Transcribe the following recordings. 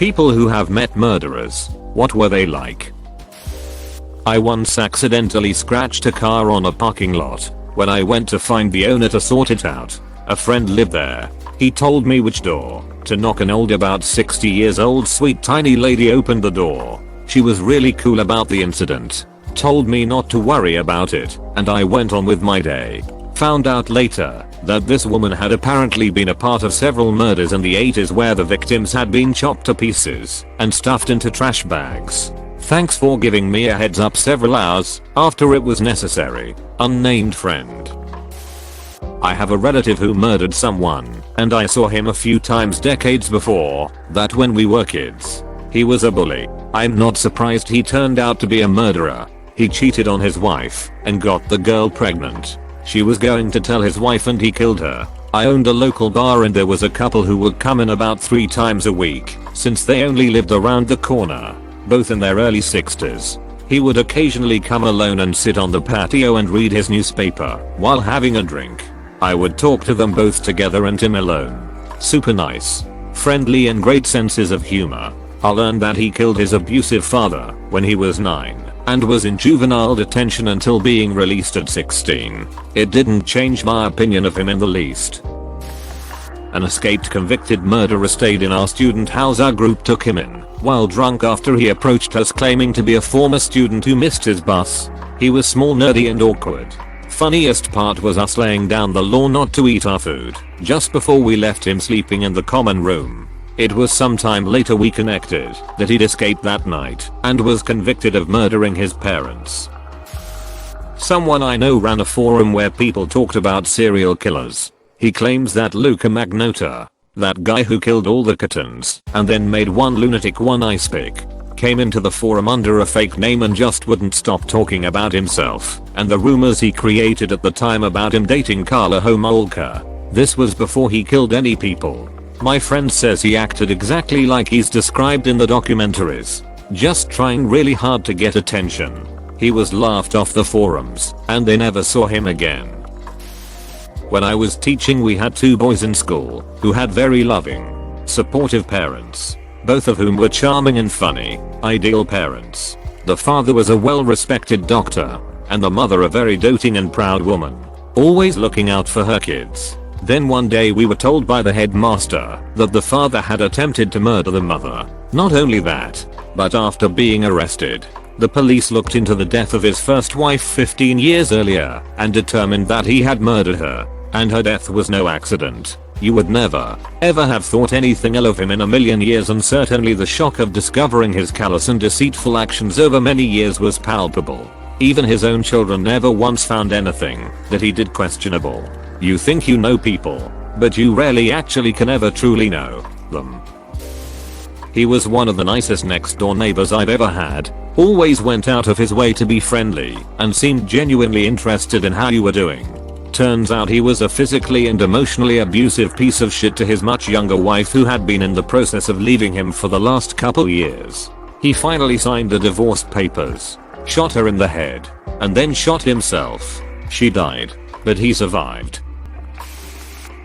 People who have met murderers, what were they like? I once accidentally scratched a car on a parking lot. When I went to find the owner to sort it out, a friend lived there. He told me which door to knock. An old, about 60 years old, sweet tiny lady opened the door. She was really cool about the incident. Told me not to worry about it, and I went on with my day. Found out later that this woman had apparently been a part of several murders in the 80s where the victims had been chopped to pieces and stuffed into trash bags. Thanks for giving me a heads up several hours after it was necessary. Unnamed friend. I have a relative who murdered someone, and I saw him a few times decades before that when we were kids. He was a bully. I'm not surprised he turned out to be a murderer. He cheated on his wife and got the girl pregnant. She was going to tell his wife and he killed her. I owned a local bar and there was a couple who would come in about 3 times a week since they only lived around the corner. Both in their early 60s. He would occasionally come alone and sit on the patio and read his newspaper while having a drink. I would talk to them both together and him alone. Super nice. Friendly and great senses of humor. I learned that he killed his abusive father when he was 9 and was in juvenile detention until being released at 16. It didn't change my opinion of him in the least. An escaped convicted murderer stayed in our student house. Our group took him in while drunk after he approached us claiming to be a former student who missed his bus. He was small, nerdy and awkward. Funniest part was us laying down the law not to eat our food just before we left him sleeping in the common room. It was sometime later we connected that he'd escaped that night and was convicted of murdering his parents. Someone I know ran a forum where people talked about serial killers. He claims that Luca Magnotta, that guy who killed all the kittens and then made one lunatic one ice pick, came into the forum under a fake name and just wouldn't stop talking about himself and the rumors he created at the time about him dating Carla Homolka. This was before he killed any people. My friend says he acted exactly like he's described in the documentaries, just trying really hard to get attention. He was laughed off the forums and they never saw him again. When I was teaching, we had 2 boys in school who had very loving, supportive parents, both of whom were charming and funny, ideal parents. The father was a well-respected doctor and the mother a very doting and proud woman, always looking out for her kids. Then one day we were told by the headmaster that the father had attempted to murder the mother. Not only that, but after being arrested, the police looked into the death of his first wife 15 years earlier and determined that he had murdered her, and her death was no accident. You would never, ever have thought anything ill of him in a million years, and certainly the shock of discovering his callous and deceitful actions over many years was palpable. Even his own children never once found anything that he did questionable. You think you know people, but you rarely actually can ever truly know them. He was one of the nicest next door neighbors I've ever had, always went out of his way to be friendly and seemed genuinely interested in how you were doing. Turns out he was a physically and emotionally abusive piece of shit to his much younger wife who had been in the process of leaving him for the last couple years. He finally signed the divorce papers, shot her in the head, and then shot himself. She died, but he survived.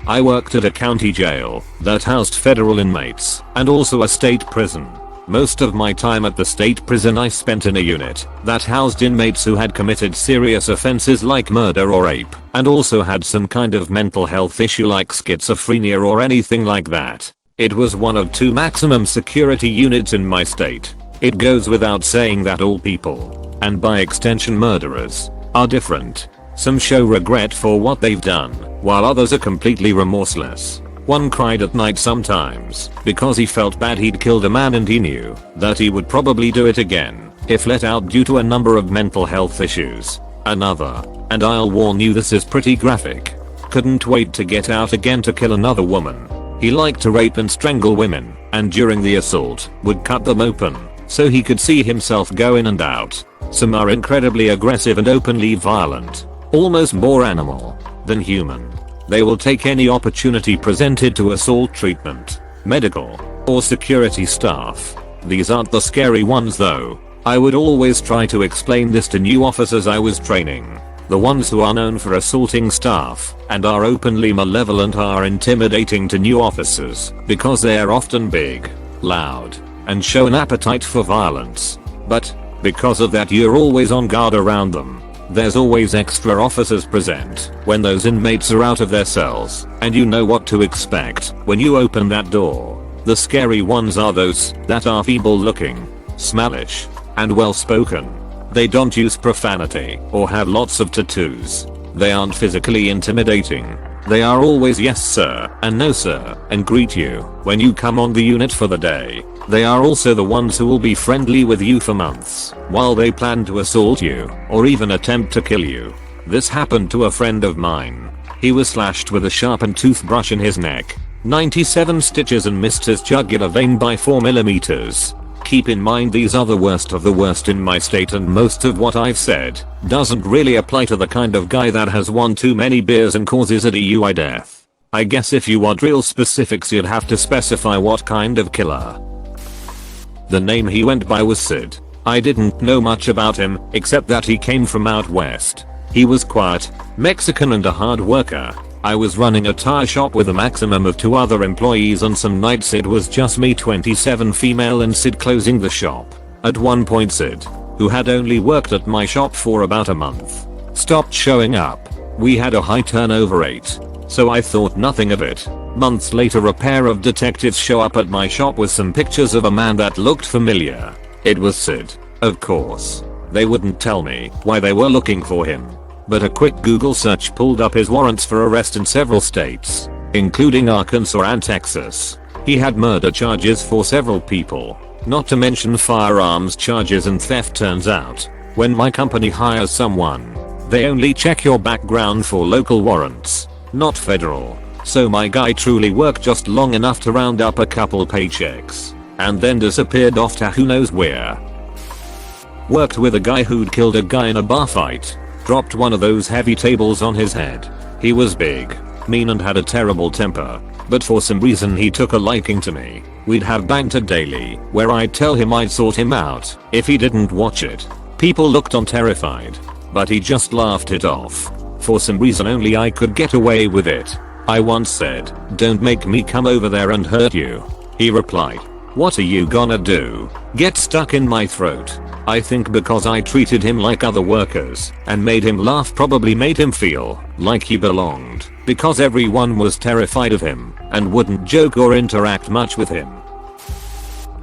I worked at a county jail that housed federal inmates and also a state prison. Most of my time at the state prison I spent in a unit that housed inmates who had committed serious offenses like murder or rape and also had some kind of mental health issue like schizophrenia or anything like that. It was one of 2 maximum security units in my state. It goes without saying that all people, and by extension murderers, are different. Some show regret for what they've done, while others are completely remorseless. One cried at night sometimes because he felt bad he'd killed a man and he knew that he would probably do it again if let out due to a number of mental health issues. Another, and I'll warn you this is pretty graphic, couldn't wait to get out again to kill another woman. He liked to rape and strangle women, and during the assault would cut them open so he could see himself go in and out. Some are incredibly aggressive and openly violent, almost more animal than human. They will take any opportunity presented to assault treatment, medical, or security staff. These aren't the scary ones though. I would always try to explain this to new officers I was training. The ones who are known for assaulting staff and are openly malevolent are intimidating to new officers because they are often big, loud, and show an appetite for violence. But because of that, you're always on guard around them. There's always extra officers present when those inmates are out of their cells, and you know what to expect when you open that door. The scary ones are those that are feeble looking, smallish, and well spoken. They don't use profanity or have lots of tattoos. They aren't physically intimidating. They are always yes sir and no sir and greet you when you come on the unit for the day. They are also the ones who will be friendly with you for months while they plan to assault you or even attempt to kill you. This happened to a friend of mine. He was slashed with a sharpened toothbrush in his neck, 97 stitches, and missed his jugular vein by 4mm. Keep in mind these are the worst of the worst in my state, and most of what I've said doesn't really apply to the kind of guy that has one too many beers and causes a DUI death. I guess if you want real specifics you'd have to specify what kind of killer. The name he went by was Sid. I didn't know much about him except that he came from out west. He was quiet, Mexican, and a hard worker. I was running a tire shop with a maximum of 2 other employees, and some nights it was just me, 27 female, and Sid closing the shop. At one point Sid, who had only worked at my shop for about a month, stopped showing up. We had a high turnover rate, so I thought nothing of it. Months later a pair of detectives show up at my shop with some pictures of a man that looked familiar. It was Sid, of course. They wouldn't tell me why they were looking for him, but a quick Google search pulled up his warrants for arrest in several states, including Arkansas and Texas. He had murder charges for several people, not to mention firearms charges and theft. Turns out, when my company hires someone, they only check your background for local warrants, not federal. So my guy truly worked just long enough to round up a couple paychecks, and then disappeared off to who knows where. Worked with a guy who'd killed a guy in a bar fight. Dropped one of those heavy tables on his head. He was big, mean, and had a terrible temper, but for some reason he took a liking to me. We'd have banter daily, where I'd tell him I'd sort him out if he didn't watch it. People looked on terrified, but he just laughed it off. For some reason only I could get away with it. I once said, "Don't make me come over there and hurt you." He replied, "What are you gonna do? Get stuck in my throat?" I think because I treated him like other workers and made him laugh probably made him feel like he belonged, because everyone was terrified of him and wouldn't joke or interact much with him.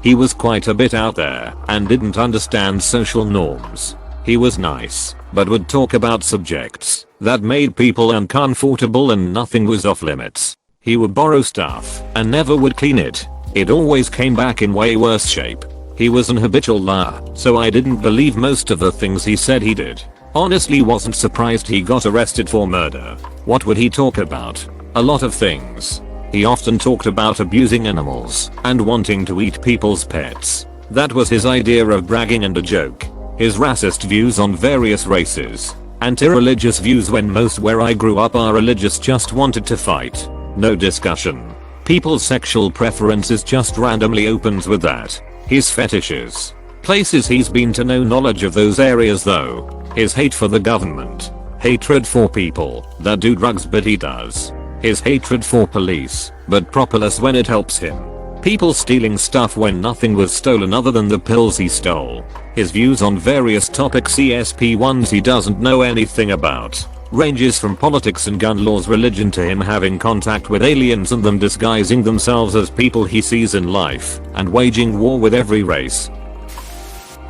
He was quite a bit out there and didn't understand social norms. He was nice, but would talk about subjects that made people uncomfortable, and nothing was off limits. He would borrow stuff and never would clean it. It always came back in way worse shape. He was an habitual liar, so I didn't believe most of the things he said he did. Honestly wasn't surprised he got arrested for murder. What would he talk about? A lot of things. He often talked about abusing animals and wanting to eat people's pets. That was his idea of bragging and a joke. His racist views on various races. Anti-religious views when most where I grew up are religious, just wanted to fight. No discussion. People's sexual preferences just randomly opens with that. His fetishes. Places he's been to, no knowledge of those areas though. His hate for the government. Hatred for people that do drugs, but he does. His hatred for police, but properless when it helps him. People stealing stuff when nothing was stolen other than the pills he stole. His views on various topics, ESP ones he doesn't know anything about. Ranges from politics and gun laws, religion, to him having contact with aliens and them disguising themselves as people he sees in life and waging war with every race.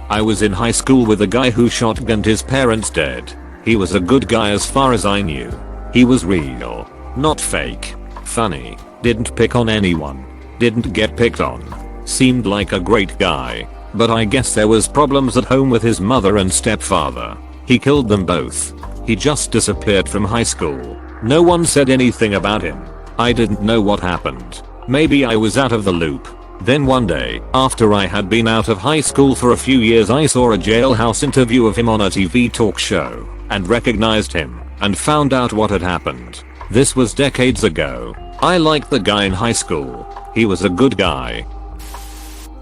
I was in high school with a guy who shotgunned his parents dead. He was a good guy as far as I knew. He was real, not fake. Funny, didn't pick on anyone, didn't get picked on. Seemed like a great guy, but I guess there was problems at home with his mother and stepfather. He killed them both. He just disappeared from high school. No one said anything about him. I didn't know what happened. Maybe I was out of the loop. Then one day, after I had been out of high school for a few years, I saw a jailhouse interview of him on a TV talk show and recognized him and found out what had happened. This was decades ago. I liked the guy in high school. He was a good guy.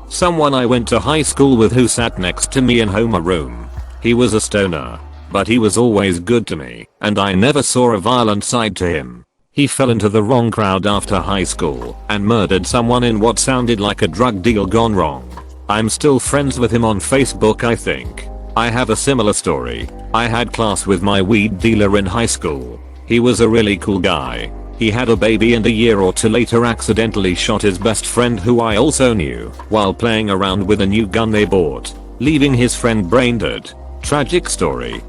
Someone I went to high school with who sat next to me in homeroom. He was a stoner, but he was always good to me, and I never saw a violent side to him. He fell into the wrong crowd after high school and murdered someone in what sounded like a drug deal gone wrong. I'm still friends with him on Facebook, I think. I have a similar story. I had class with my weed dealer in high school. He was a really cool guy. He had a baby and a year or two later accidentally shot his best friend, who I also knew, while playing around with a new gun they bought, leaving his friend brain dead. Tragic story.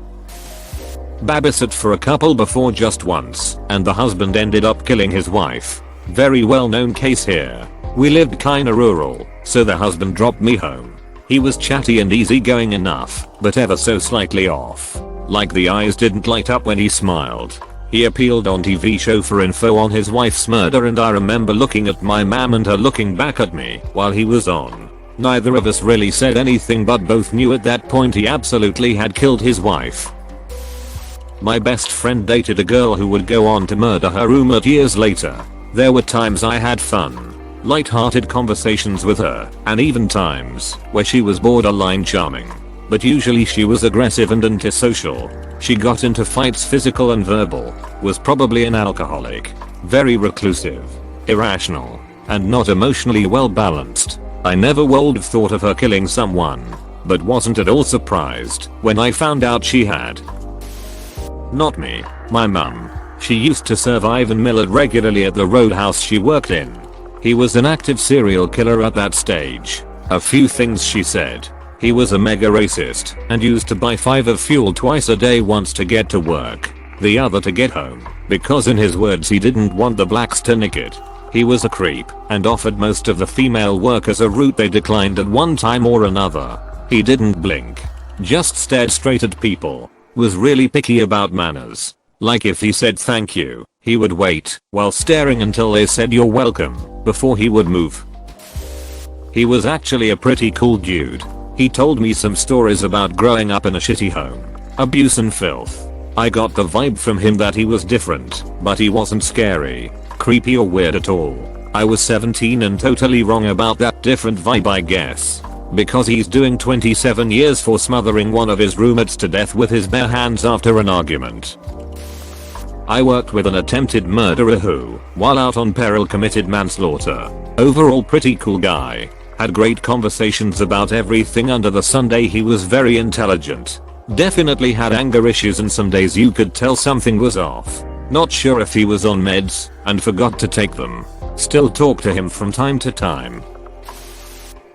Babysat for a couple before just once, and the husband ended up killing his wife. Very well known case here. We lived kinda rural, so the husband dropped me home. He was chatty and easygoing enough, but ever so slightly off. Like the eyes didn't light up when he smiled. He appealed on TV show for info on his wife's murder, and I remember looking at my mom and her looking back at me while he was on. Neither of us really said anything, but both knew at that point he absolutely had killed his wife. My best friend dated a girl who would go on to murder her roommate years later. There were times I had fun, light-hearted conversations with her, and even times where she was borderline charming. But usually she was aggressive and antisocial. She got into fights, physical and verbal, was probably an alcoholic, very reclusive, irrational, and not emotionally well balanced. I never would have thought of her killing someone, but wasn't at all surprised when I found out she had. Not me, my mum. She used to serve Ivan Millard regularly at the roadhouse she worked in. He was an active serial killer at that stage. A few things she said. He was a mega racist and used to buy 5 of fuel twice a day, once to get to work, the other to get home, because in his words he didn't want the blacks to nick it. He was a creep and offered most of the female workers a route they declined at one time or another. He didn't blink, just stared straight at people. Was really picky about manners. Like if he said thank you, he would wait while staring until they said you're welcome before he would move. He was actually a pretty cool dude. He told me some stories about growing up in a shitty home, abuse and filth. I got the vibe from him that he was different, but he wasn't scary, creepy or weird at all. I was 17 and totally wrong about that different vibe, I guess. Because he's doing 27 years for smothering one of his roommates to death with his bare hands after an argument. I worked with an attempted murderer who, while out on peril, committed manslaughter. Overall pretty cool guy. Had great conversations about everything under the sun. He was very intelligent. Definitely had anger issues, and some days you could tell something was off. Not sure if he was on meds and forgot to take them. Still talk to him from time to time.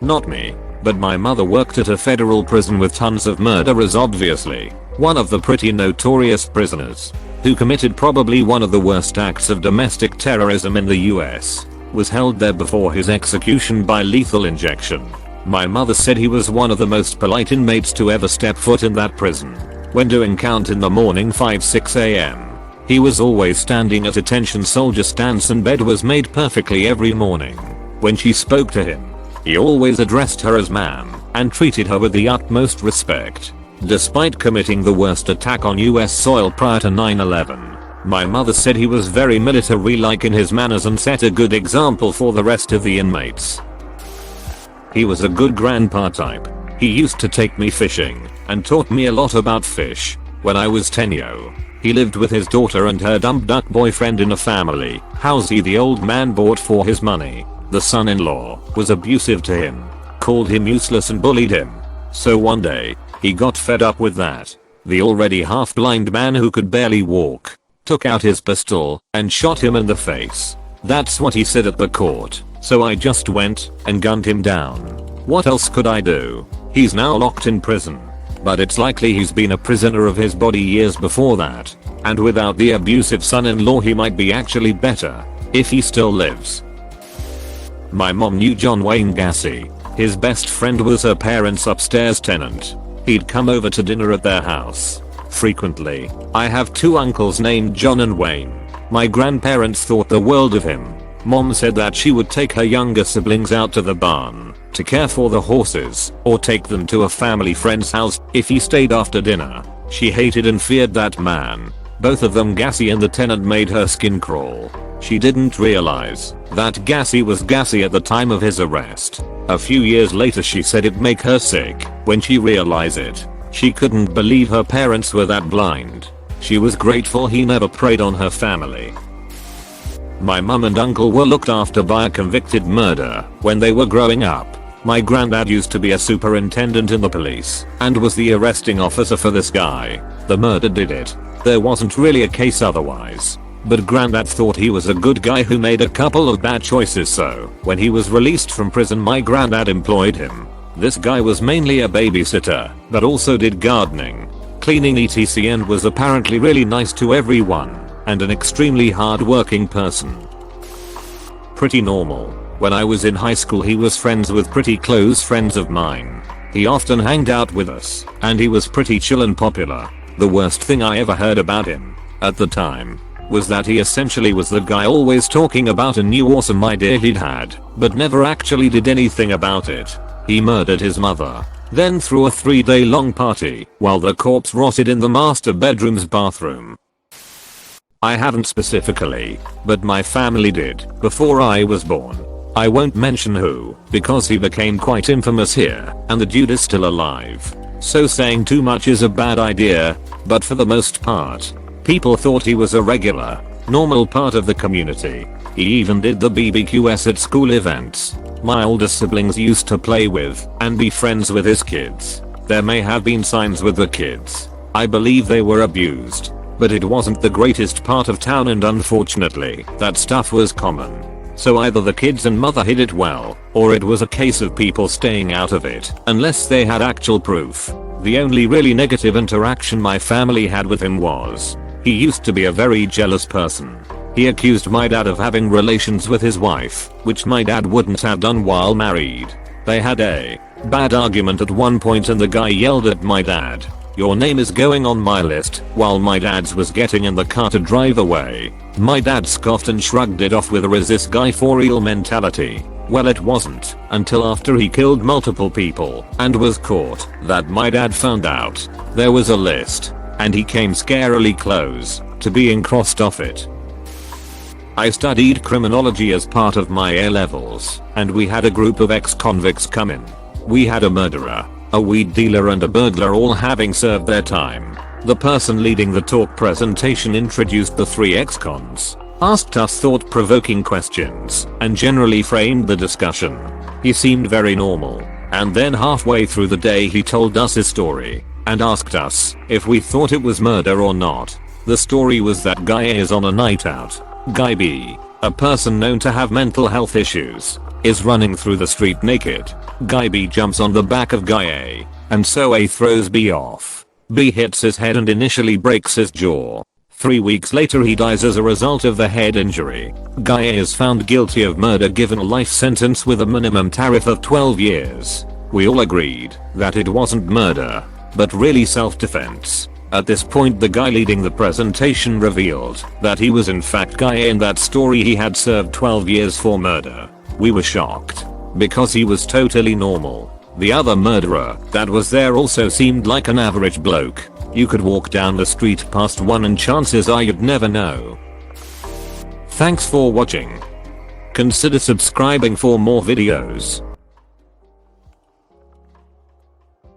Not me. But my mother worked at a federal prison with tons of murderers, obviously. One of the pretty notorious prisoners, who committed probably one of the worst acts of domestic terrorism in the US, was held there before his execution by lethal injection. My mother said he was one of the most polite inmates to ever step foot in that prison. When doing count in the morning 5-6 am, he was always standing at attention soldier stance, and bed was made perfectly every morning. When she spoke to him, he always addressed her as ma'am and treated her with the utmost respect. Despite committing the worst attack on US soil prior to 9/11, my mother said he was very military-like in his manners and set a good example for the rest of the inmates. He was a good grandpa type. He used to take me fishing and taught me a lot about fish. When I was 10. He lived with his daughter and her dumb duck boyfriend in a family house the old man bought for his money. The son-in-law was abusive to him, called him useless and bullied him. So one day, he got fed up with that. The already half-blind man who could barely walk took out his pistol and shot him in the face. That's what he said at the court, so I just went and gunned him down. What else could I do? He's now locked in prison, but it's likely he's been a prisoner of his body years before that, and without the abusive son-in-law he might be actually better, if he still lives. My mom knew John Wayne Gacy. His best friend was her parents' upstairs tenant. He'd come over to dinner at their house frequently. I have 2 uncles named John and Wayne. My grandparents thought the world of him. Mom said that she would take her younger siblings out to the barn to care for the horses, or take them to a family friend's house if he stayed after dinner. She hated and feared that man. Both of them, Gacy and the tenant, made her skin crawl. She didn't realize that Gacy was Gacy at the time of his arrest. A few years later she said it'd make her sick when she realized it. She couldn't believe her parents were that blind. She was grateful he never preyed on her family. My mum and uncle were looked after by a convicted murderer when they were growing up. My granddad used to be a superintendent in the police and was the arresting officer for this guy. The murder did it. There wasn't really a case otherwise. But granddad thought he was a good guy who made a couple of bad choices, so when he was released from prison my granddad employed him. This guy was mainly a babysitter, but also did gardening, cleaning etc, and was apparently really nice to everyone and an extremely hard-working person. Pretty normal. When I was in high school he was friends with pretty close friends of mine. He often hanged out with us and he was pretty chill and popular. The worst thing I ever heard about him at the time was that he essentially was the guy always talking about a new awesome idea he'd had, but never actually did anything about it. He murdered his mother, then threw a 3-day long party while the corpse rotted in the master bedroom's bathroom. I haven't specifically, but my family did before I was born. I won't mention who, because he became quite infamous here, and the dude is still alive. So saying too much is a bad idea, but for the most part, people thought he was a regular, normal part of the community. He even did the BBQs at school events. My older siblings used to play with and be friends with his kids. There may have been signs with the kids. I believe they were abused, but it wasn't the greatest part of town and unfortunately, that stuff was common. So either the kids and mother hid it well, or it was a case of people staying out of it unless they had actual proof. The only really negative interaction my family had with him was, he used to be a very jealous person. He accused my dad of having relations with his wife, which my dad wouldn't have done while married. They had a bad argument at one point and the guy yelled at my dad, "Your name is going on my list," while my dad's was getting in the car to drive away. My dad scoffed and shrugged it off with a "is this guy for real" mentality. Well, it wasn't until after he killed multiple people and was caught that my dad found out there was a list, and he came scarily close to being crossed off it. I studied criminology as part of my A-levels, and we had a group of ex-convicts come in. We had a murderer, a weed dealer and a burglar all having served their time. The person leading the talk presentation introduced the 3 ex-cons, asked us thought-provoking questions, and generally framed the discussion. He seemed very normal, and then halfway through the day he told us his story and asked us if we thought it was murder or not. The story was that Guy A is on a night out. Guy B, a person known to have mental health issues, is running through the street naked. Guy B jumps on the back of Guy A, and so A throws B off. B hits his head and initially breaks his jaw. 3 weeks later he dies as a result of the head injury. Guy A is found guilty of murder, given a life sentence with a minimum tariff of 12 years. We all agreed that it wasn't murder, but really self-defense. At this point the guy leading the presentation revealed that he was in fact Guy A. In that story he had served 12 years for murder. We were shocked, because he was totally normal. The other murderer that was there also seemed like an average bloke. You could walk down the street past one and chances are you'd never know. Thanks for watching. Consider subscribing for more videos.